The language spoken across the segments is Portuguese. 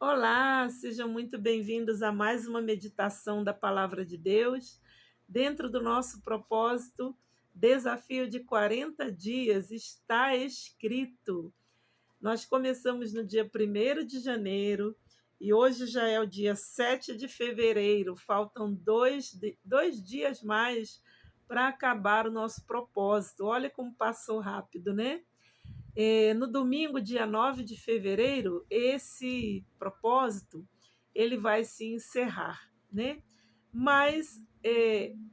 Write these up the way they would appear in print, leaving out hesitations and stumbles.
Olá, sejam muito bem-vindos a mais uma meditação da Palavra de Deus. Dentro do nosso propósito, desafio de 40 dias, está escrito. Nós começamos no dia 1º de janeiro e hoje já é o dia 7 de fevereiro. Faltam dois dias mais para acabar o nosso propósito. Olha como passou rápido, né? No domingo, dia 9 de fevereiro, esse propósito ele vai se encerrar, né? Mas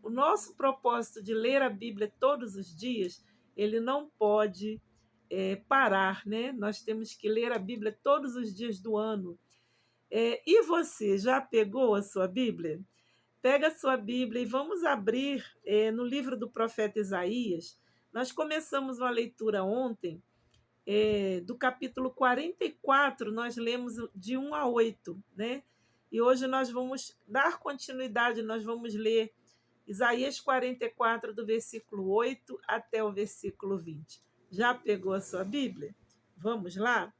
o nosso propósito de ler a Bíblia todos os dias, ele não pode parar, né? Nós temos que ler a Bíblia todos os dias do ano. E você, já pegou a sua Bíblia? Pega a sua Bíblia e vamos abrir no livro do profeta Isaías. Nós começamos uma leitura ontem, do capítulo 44, nós lemos de 1 a 8, né? E hoje nós vamos dar continuidade, nós vamos ler Isaías 44, do versículo 8 até o versículo 20. Já pegou a sua Bíblia? Vamos lá?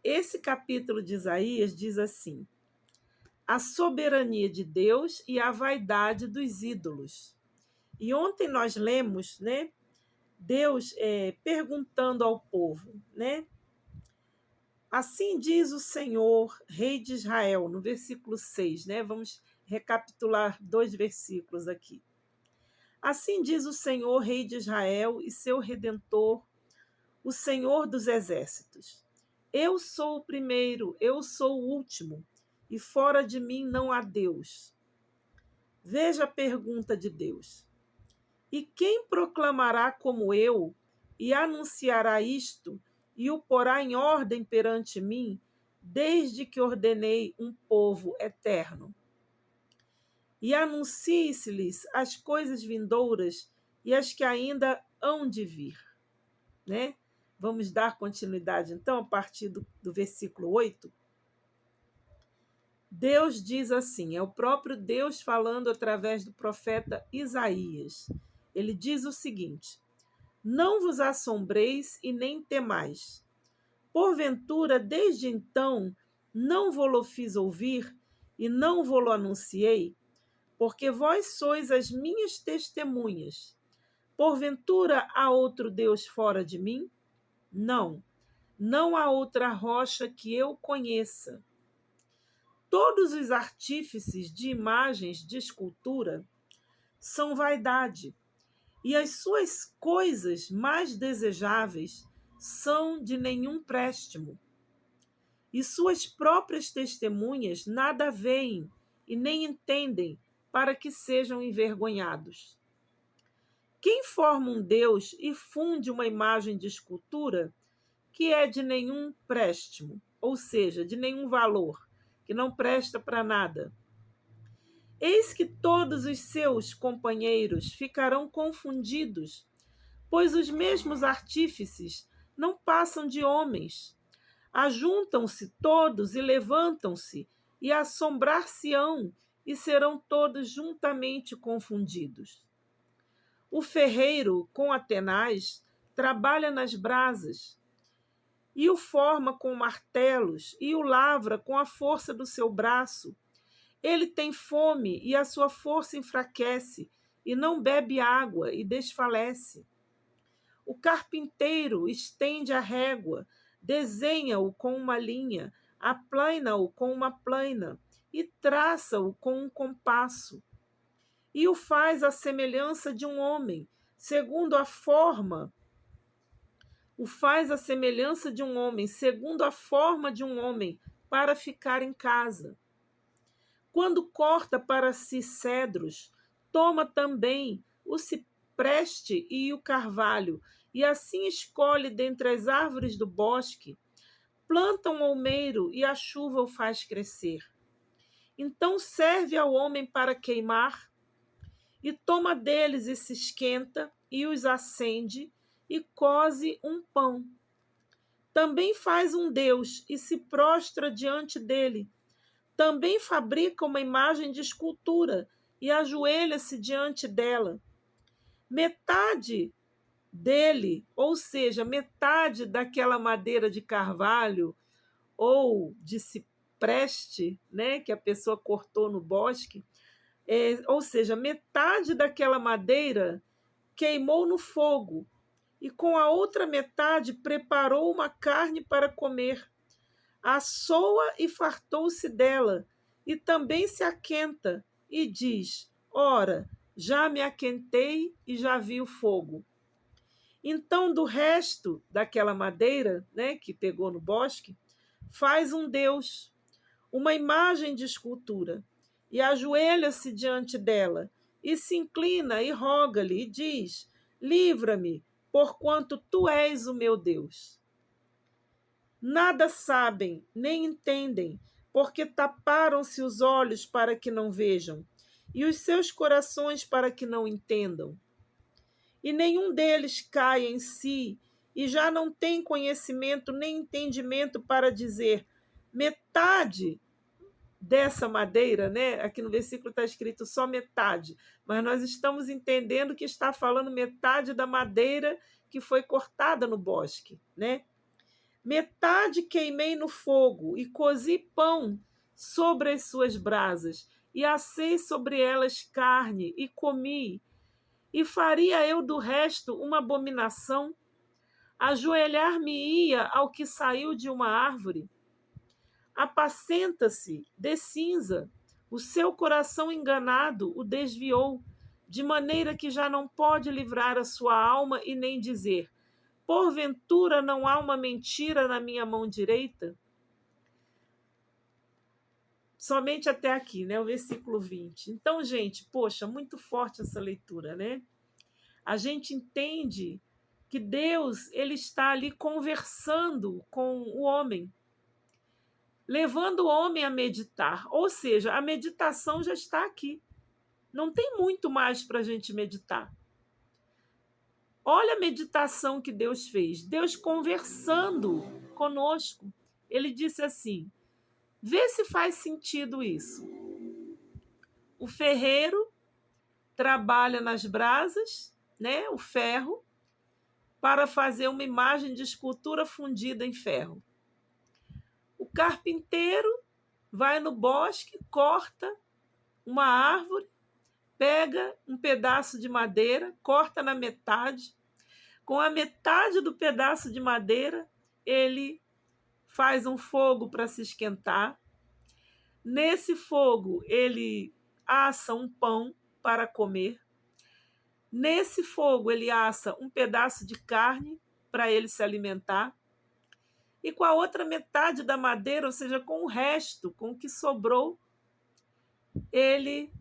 Esse capítulo de Isaías diz assim: a soberania de Deus e a vaidade dos ídolos. E ontem nós lemos, né? Deus perguntando ao povo, né? Assim diz o Senhor, Rei de Israel, no versículo 6, né? Vamos recapitular 2 versículos aqui. Assim diz o Senhor, Rei de Israel e seu Redentor, o Senhor dos exércitos. Eu sou o primeiro, eu sou o último, e fora de mim não há Deus. Veja a pergunta de Deus. E quem proclamará como eu e anunciará isto e o porá em ordem perante mim, desde que ordenei um povo eterno? E anuncie-se-lhes as coisas vindouras e as que ainda hão de vir. Né? Vamos dar continuidade, então, a partir do versículo 8. Deus diz assim, é o próprio Deus falando através do profeta Isaías. Ele diz o seguinte: não vos assombreis e nem temais. Porventura, desde então, não vou-lo fiz ouvir e não vou-lo anunciei, porque vós sois as minhas testemunhas. Porventura, há outro Deus fora de mim? Não, não há outra rocha que eu conheça. Todos os artífices de imagens de escultura são vaidade, e as suas coisas mais desejáveis são de nenhum préstimo. E suas próprias testemunhas nada veem e nem entendem, para que sejam envergonhados. Quem forma um Deus e funde uma imagem de escultura que é de nenhum préstimo, ou seja, de nenhum valor, que não presta para nada? Eis que todos os seus companheiros ficarão confundidos, pois os mesmos artífices não passam de homens. Ajuntam-se todos e levantam-se, e assombrar-se-ão, e serão todos juntamente confundidos. O ferreiro, com a tenaz, trabalha nas brasas, e o forma com martelos, e o lavra com a força do seu braço. Ele tem fome, e a sua força enfraquece, e não bebe água, e desfalece. O carpinteiro estende a régua, desenha-o com uma linha, aplana-o com uma plana, e traça-o com um compasso. E o faz à semelhança de um homem, segundo a forma. O faz à semelhança de um homem, segundo a forma de um homem, para ficar em casa. Quando corta para si cedros, toma também o cipreste e o carvalho, e assim escolhe dentre as árvores do bosque, planta um olmeiro e a chuva o faz crescer. Então serve ao homem para queimar, e toma deles e se esquenta, e os acende, e coze um pão. Também faz um Deus e se prostra diante dele. Também fabrica uma imagem de escultura e ajoelha-se diante dela. Metade dele, ou seja, metade daquela madeira de carvalho ou de cipreste, né, que a pessoa cortou no bosque, ou seja, metade daquela madeira queimou no fogo, e com a outra metade preparou uma carne para comer. Assou-a e fartou-se dela, e também se aquenta, e diz: Ora, já me aquentei e já vi o fogo. Então, do resto daquela madeira, né, que pegou no bosque, faz um Deus, uma imagem de escultura, e ajoelha-se diante dela, e se inclina e roga-lhe, e diz: Livra-me, porquanto tu és o meu Deus. Nada sabem, nem entendem, porque taparam-se os olhos para que não vejam, e os seus corações para que não entendam. E nenhum deles cai em si, e já não tem conhecimento nem entendimento para dizer: metade dessa madeira, né? Aqui no versículo está escrito só metade, mas nós estamos entendendo que está falando metade da madeira que foi cortada no bosque, né? Metade queimei no fogo e cozi pão sobre as suas brasas, e assei sobre elas carne e comi. E faria eu do resto uma abominação? Ajoelhar-me-ia ao que saiu de uma árvore? Apacenta-se de cinza, o seu coração enganado o desviou, de maneira que já não pode livrar a sua alma e nem dizer: porventura não há uma mentira na minha mão direita? Somente até aqui, né? O versículo 20. Então, gente, poxa, muito forte essa leitura, né? A gente entende que Deus, ele está ali conversando com o homem, levando o homem a meditar. Ou seja, a meditação já está aqui. Não tem muito mais para a gente meditar. Olha a meditação que Deus fez. Deus conversando conosco. Ele disse assim: vê se faz sentido isso. O ferreiro trabalha nas brasas, né, o ferro, para fazer uma imagem de escultura fundida em ferro. O carpinteiro vai no bosque, corta uma árvore, pega um pedaço de madeira, corta na metade. Com a metade do pedaço de madeira, ele faz um fogo para se esquentar. Nesse fogo, ele assa um pão para comer. Nesse fogo, ele assa um pedaço de carne para ele se alimentar. E com a outra metade da madeira, ou seja, com o resto, com o que sobrou, ele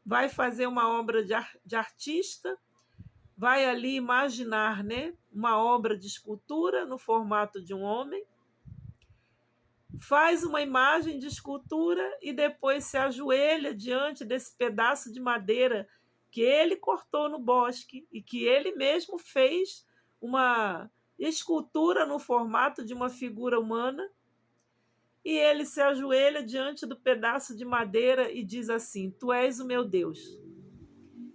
vai fazer uma obra de artista, vai ali imaginar, né, uma obra de escultura no formato de um homem, faz uma imagem de escultura e depois se ajoelha diante desse pedaço de madeira que ele cortou no bosque e que ele mesmo fez uma escultura no formato de uma figura humana, e ele se ajoelha diante do pedaço de madeira e diz assim: Tu és o meu Deus.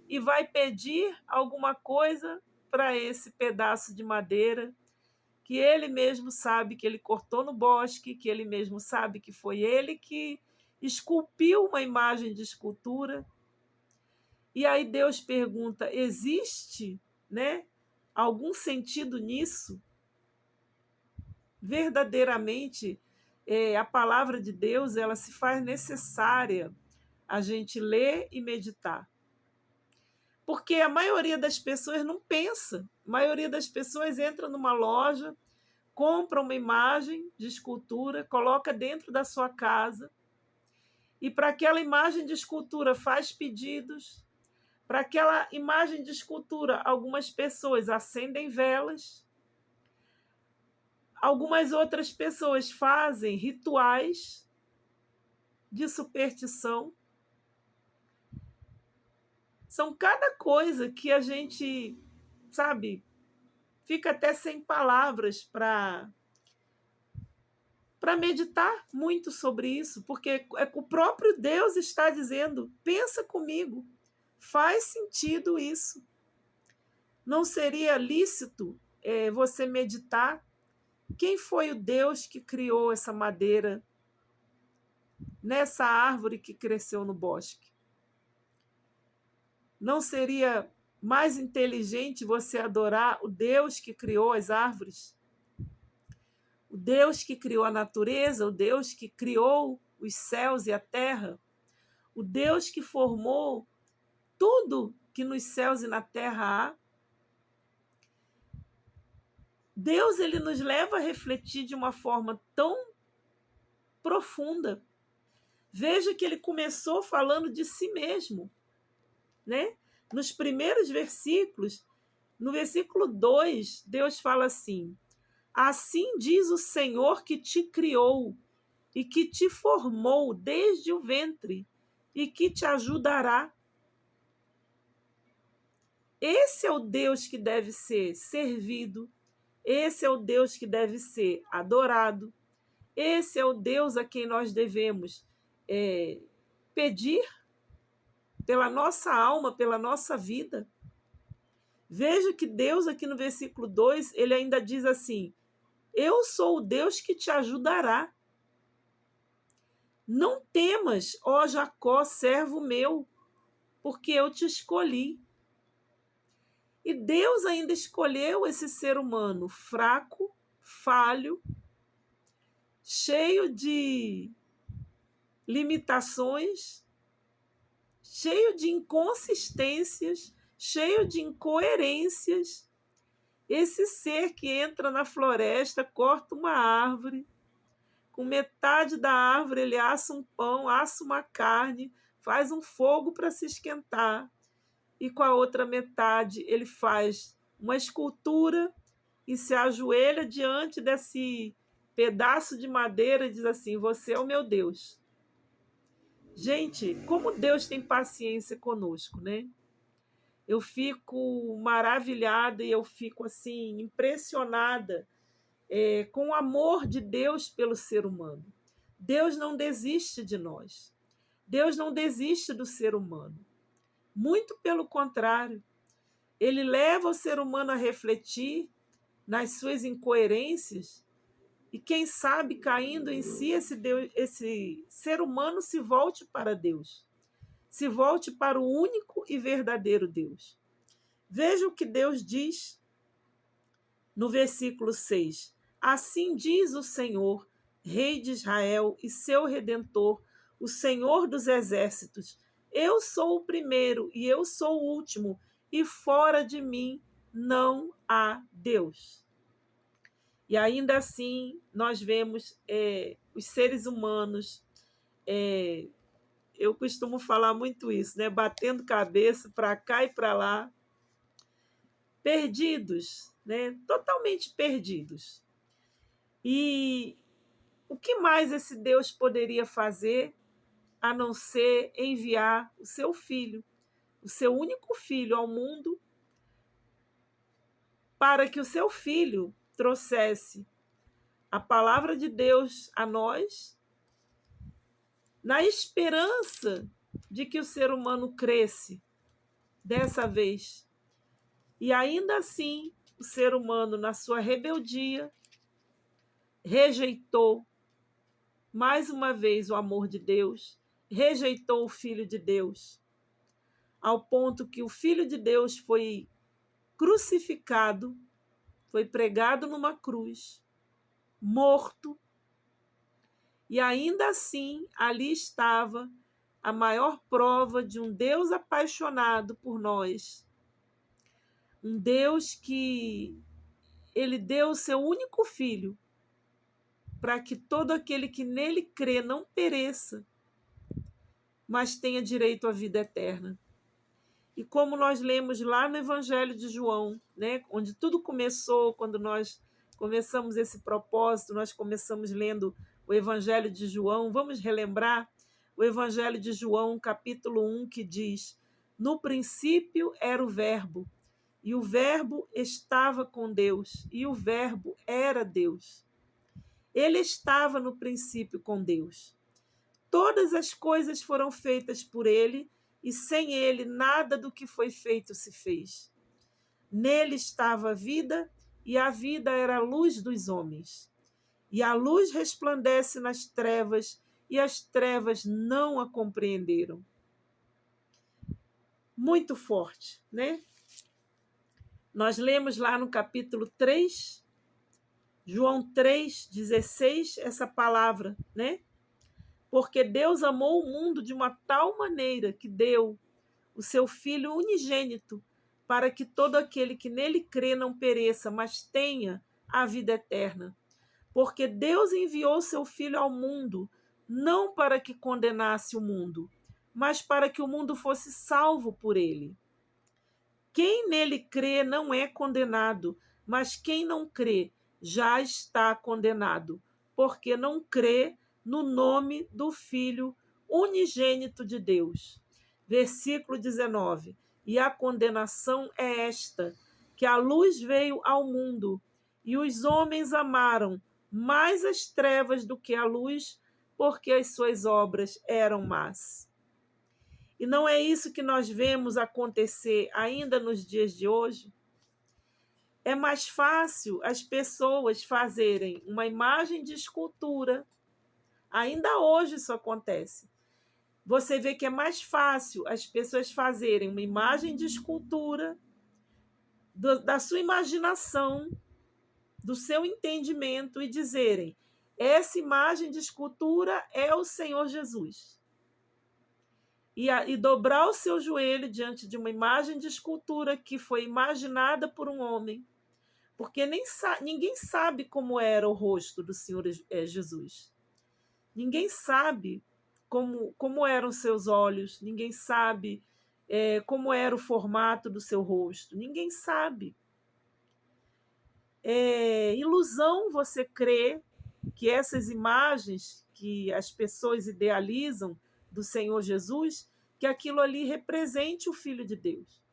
E vai pedir alguma coisa para esse pedaço de madeira que ele mesmo sabe que ele cortou no bosque, que ele mesmo sabe que foi ele que esculpiu uma imagem de escultura. E aí Deus pergunta: existe, né, algum sentido nisso? Verdadeiramente, a palavra de Deus, ela se faz necessária a gente ler e meditar. Porque a maioria das pessoas não pensa. A maioria das pessoas entra numa loja, compra uma imagem de escultura, coloca dentro da sua casa, e para aquela imagem de escultura faz pedidos. Para aquela imagem de escultura, algumas pessoas acendem velas. Algumas outras pessoas fazem rituais de superstição. São cada coisa que a gente, sabe, fica até sem palavras para meditar muito sobre isso, porque o próprio Deus está dizendo: pensa comigo, faz sentido isso. Não seria lícito você meditar quem foi o Deus que criou essa madeira nessa árvore que cresceu no bosque? Não seria mais inteligente você adorar o Deus que criou as árvores? O Deus que criou a natureza, o Deus que criou os céus e a terra, o Deus que formou tudo que nos céus e na terra há. Deus, ele nos leva a refletir de uma forma tão profunda. Veja que ele começou falando de si mesmo, né? Nos primeiros versículos, no versículo 2, Deus fala assim: assim diz o Senhor que te criou e que te formou desde o ventre e que te ajudará. Esse é o Deus que deve ser servido, esse é o Deus que deve ser adorado, esse é o Deus a quem nós devemos pedir pela nossa alma, pela nossa vida. Veja que Deus, aqui no versículo 2, ele ainda diz assim: eu sou o Deus que te ajudará. Não temas, ó Jacó, servo meu, porque eu te escolhi. E Deus ainda escolheu esse ser humano fraco, falho, cheio de limitações, cheio de inconsistências, cheio de incoerências. Esse ser que entra na floresta, corta uma árvore, com metade da árvore ele assa um pão, assa uma carne, faz um fogo para se esquentar, e com a outra metade ele faz uma escultura e se ajoelha diante desse pedaço de madeira e diz assim: você é o meu Deus. Gente, como Deus tem paciência conosco, né? Eu fico maravilhada e eu fico assim impressionada com o amor de Deus pelo ser humano. Deus não desiste de nós. Deus não desiste do ser humano. Muito pelo contrário, ele leva o ser humano a refletir nas suas incoerências e, quem sabe, caindo em si, esse ser humano se volte para Deus, se volte para o único e verdadeiro Deus. Veja o que Deus diz no versículo 6. Assim diz o Senhor, Rei de Israel e seu Redentor, o Senhor dos exércitos: eu sou o primeiro e eu sou o último, e fora de mim não há Deus. E ainda assim nós vemos os seres humanos, eu costumo falar muito isso, né? Batendo cabeça para cá e para lá, perdidos, né? Totalmente perdidos. E o que mais esse Deus poderia fazer a não ser enviar o seu filho, o seu único filho ao mundo, para que o seu filho trouxesse a palavra de Deus a nós, na esperança de que o ser humano cresce dessa vez. E ainda assim, o ser humano, na sua rebeldia, rejeitou mais uma vez o amor de Deus, rejeitou o Filho de Deus, ao ponto que o Filho de Deus foi crucificado, foi pregado numa cruz, morto, e ainda assim ali estava a maior prova de um Deus apaixonado por nós, um Deus que ele deu o seu único filho para que todo aquele que nele crê não pereça, mas tenha direito à vida eterna. E como nós lemos lá no Evangelho de João, né, onde tudo começou, quando nós começamos esse propósito, nós começamos lendo o Evangelho de João. Vamos relembrar o Evangelho de João, capítulo 1, que diz: no princípio era o Verbo, e o Verbo estava com Deus, e o Verbo era Deus. Ele estava no princípio com Deus. Todas as coisas foram feitas por ele, e sem ele nada do que foi feito se fez. Nele estava a vida, e a vida era a luz dos homens. E a luz resplandece nas trevas, e as trevas não a compreenderam. Muito forte, né? Nós lemos lá no capítulo 3, João 3,16, essa palavra, né? Porque Deus amou o mundo de uma tal maneira que deu o seu Filho unigênito, para que todo aquele que nele crê não pereça, mas tenha a vida eterna. Porque Deus enviou seu Filho ao mundo, não para que condenasse o mundo, mas para que o mundo fosse salvo por ele. Quem nele crê não é condenado, mas quem não crê já está condenado, porque não crê no nome do Filho unigênito de Deus. Versículo 19. E a condenação é esta, que a luz veio ao mundo, e os homens amaram mais as trevas do que a luz, porque as suas obras eram más. E não é isso que nós vemos acontecer ainda nos dias de hoje? É mais fácil as pessoas fazerem uma imagem de escultura. Ainda hoje isso acontece. Você vê que é mais fácil as pessoas fazerem uma imagem de escultura da sua imaginação, do seu entendimento e dizerem: essa imagem de escultura é o Senhor Jesus. E dobrar o seu joelho diante de uma imagem de escultura que foi imaginada por um homem, porque ninguém sabe como era o rosto do Senhor Jesus. Ninguém sabe como eram seus olhos, ninguém sabe como era o formato do seu rosto, ninguém sabe. É ilusão você crer que essas imagens que as pessoas idealizam do Senhor Jesus, que aquilo ali represente o Filho de Deus.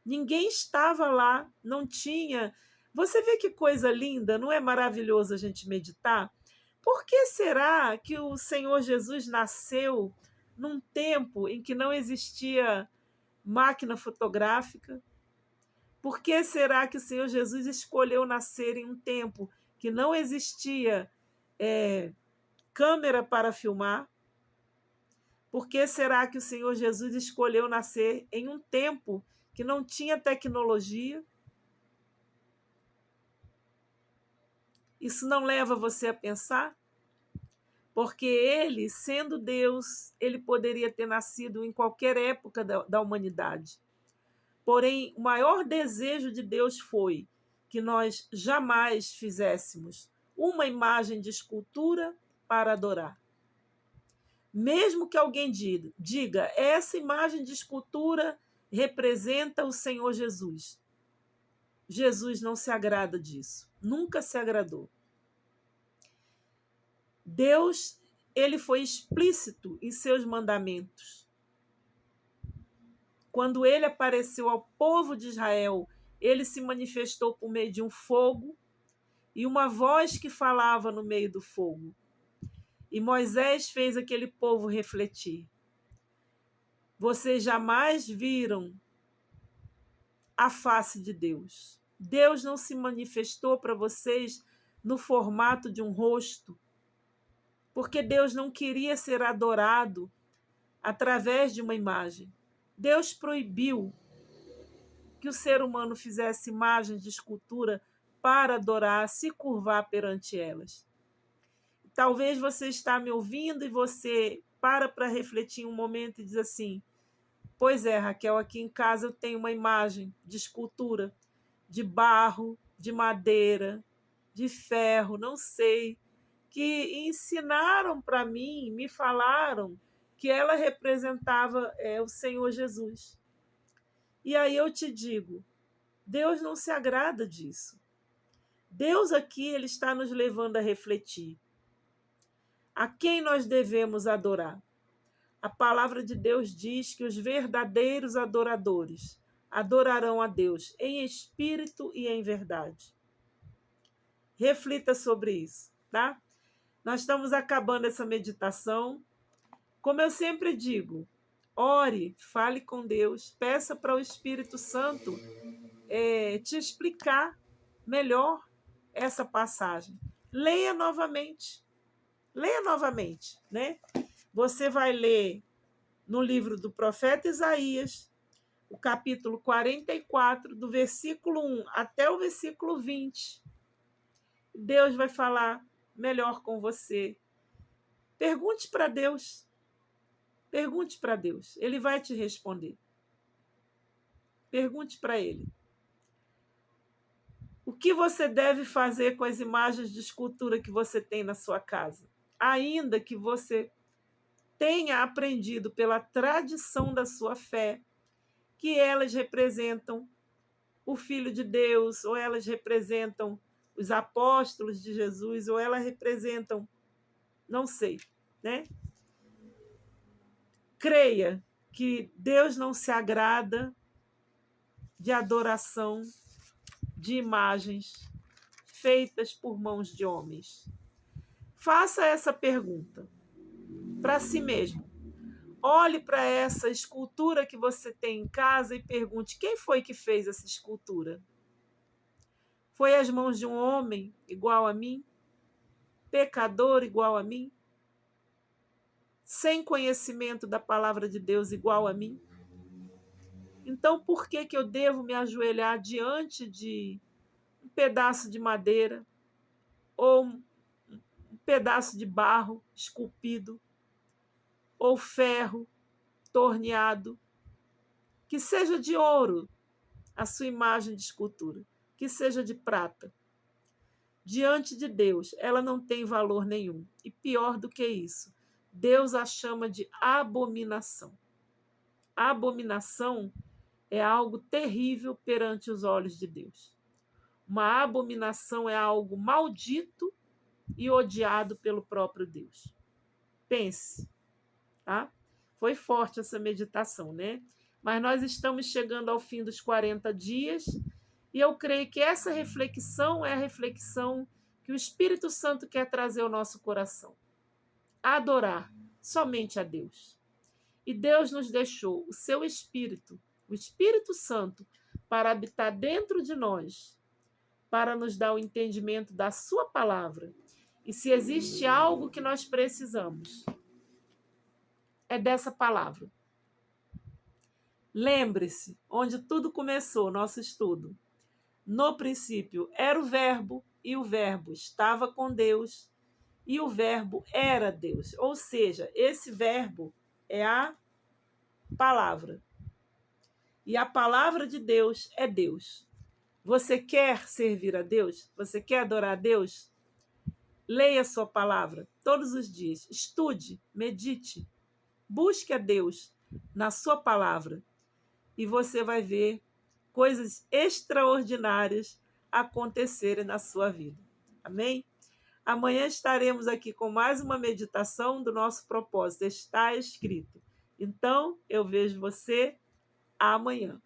Ninguém estava lá, não tinha. Você vê que coisa linda, não é maravilhoso a gente meditar? Por que será que o Senhor Jesus nasceu num tempo em que não existia máquina fotográfica? Por que será que o Senhor Jesus escolheu nascer em um tempo que não existia câmera para filmar? Por que será que o Senhor Jesus escolheu nascer em um tempo que não tinha tecnologia? Isso não leva você a pensar? Porque ele, sendo Deus, ele poderia ter nascido em qualquer época da humanidade. Porém, o maior desejo de Deus foi que nós jamais fizéssemos uma imagem de escultura para adorar. Mesmo que alguém diga, essa imagem de escultura representa o Senhor Jesus. Jesus não se agrada disso, nunca se agradou. Deus, ele foi explícito em seus mandamentos. Quando ele apareceu ao povo de Israel, ele se manifestou por meio de um fogo e uma voz que falava no meio do fogo. E Moisés fez aquele povo refletir. Vocês jamais viram a face de Deus. Deus não se manifestou para vocês no formato de um rosto, porque Deus não queria ser adorado através de uma imagem. Deus proibiu que o ser humano fizesse imagens de escultura para adorar, se curvar perante elas. Talvez você está me ouvindo e você para refletir um momento e diz assim: pois é, Raquel, aqui em casa eu tenho uma imagem de escultura, de barro, de madeira, de ferro, não sei, que ensinaram para mim, me falaram que ela representava o Senhor Jesus. E aí eu te digo, Deus não se agrada disso. Deus aqui, ele está nos levando a refletir. A quem nós devemos adorar? A palavra de Deus diz que os verdadeiros adoradores adorarão a Deus em espírito e em verdade. Reflita sobre isso, tá? Nós estamos acabando essa meditação. Como eu sempre digo, ore, fale com Deus, peça para o Espírito Santo te explicar melhor essa passagem. Leia novamente, né? Você vai ler no livro do profeta Isaías, o capítulo 44, do versículo 1 até o versículo 20. Deus vai falar melhor com você. Pergunte para Deus. Pergunte para Deus. Ele vai te responder. Pergunte para Ele. O que você deve fazer com as imagens de escultura que você tem na sua casa? Ainda que você tenha aprendido pela tradição da sua fé que elas representam o Filho de Deus, ou elas representam os apóstolos de Jesus, ou elas representam, não sei, né? Creia que Deus não se agrada de adoração de imagens feitas por mãos de homens. Faça essa pergunta para si mesmo. Olhe para essa escultura que você tem em casa e pergunte: quem foi que fez essa escultura? Foi as mãos de um homem igual a mim? Pecador igual a mim? Sem conhecimento da palavra de Deus igual a mim? Então, por que eu devo me ajoelhar diante de um pedaço de madeira ou um pedaço de barro esculpido ou ferro torneado? Que seja de ouro a sua imagem de escultura, que seja de prata. Diante de Deus, ela não tem valor nenhum. E pior do que isso, Deus a chama de abominação. A abominação é algo terrível perante os olhos de Deus. Uma abominação é algo maldito e odiado pelo próprio Deus. Pense, tá? Foi forte essa meditação, né? Mas nós estamos chegando ao fim dos 40 dias e eu creio que essa reflexão é a reflexão que o Espírito Santo quer trazer ao nosso coração. Adorar somente a Deus. E Deus nos deixou o seu Espírito, o Espírito Santo, para habitar dentro de nós, para nos dar o entendimento da sua palavra. E se existe algo que nós precisamos, é dessa palavra. Lembre-se, onde tudo começou, nosso estudo. No princípio era o Verbo, e o Verbo estava com Deus, e o Verbo era Deus. Ou seja, esse Verbo é a palavra. E a palavra de Deus é Deus. Você quer servir a Deus? Você quer adorar a Deus? Leia a sua palavra todos os dias. Estude, medite. Busque a Deus na sua palavra. E você vai ver coisas extraordinárias acontecerem na sua vida. Amém? Amanhã estaremos aqui com mais uma meditação do nosso propósito. Está escrito. Então, eu vejo você amanhã.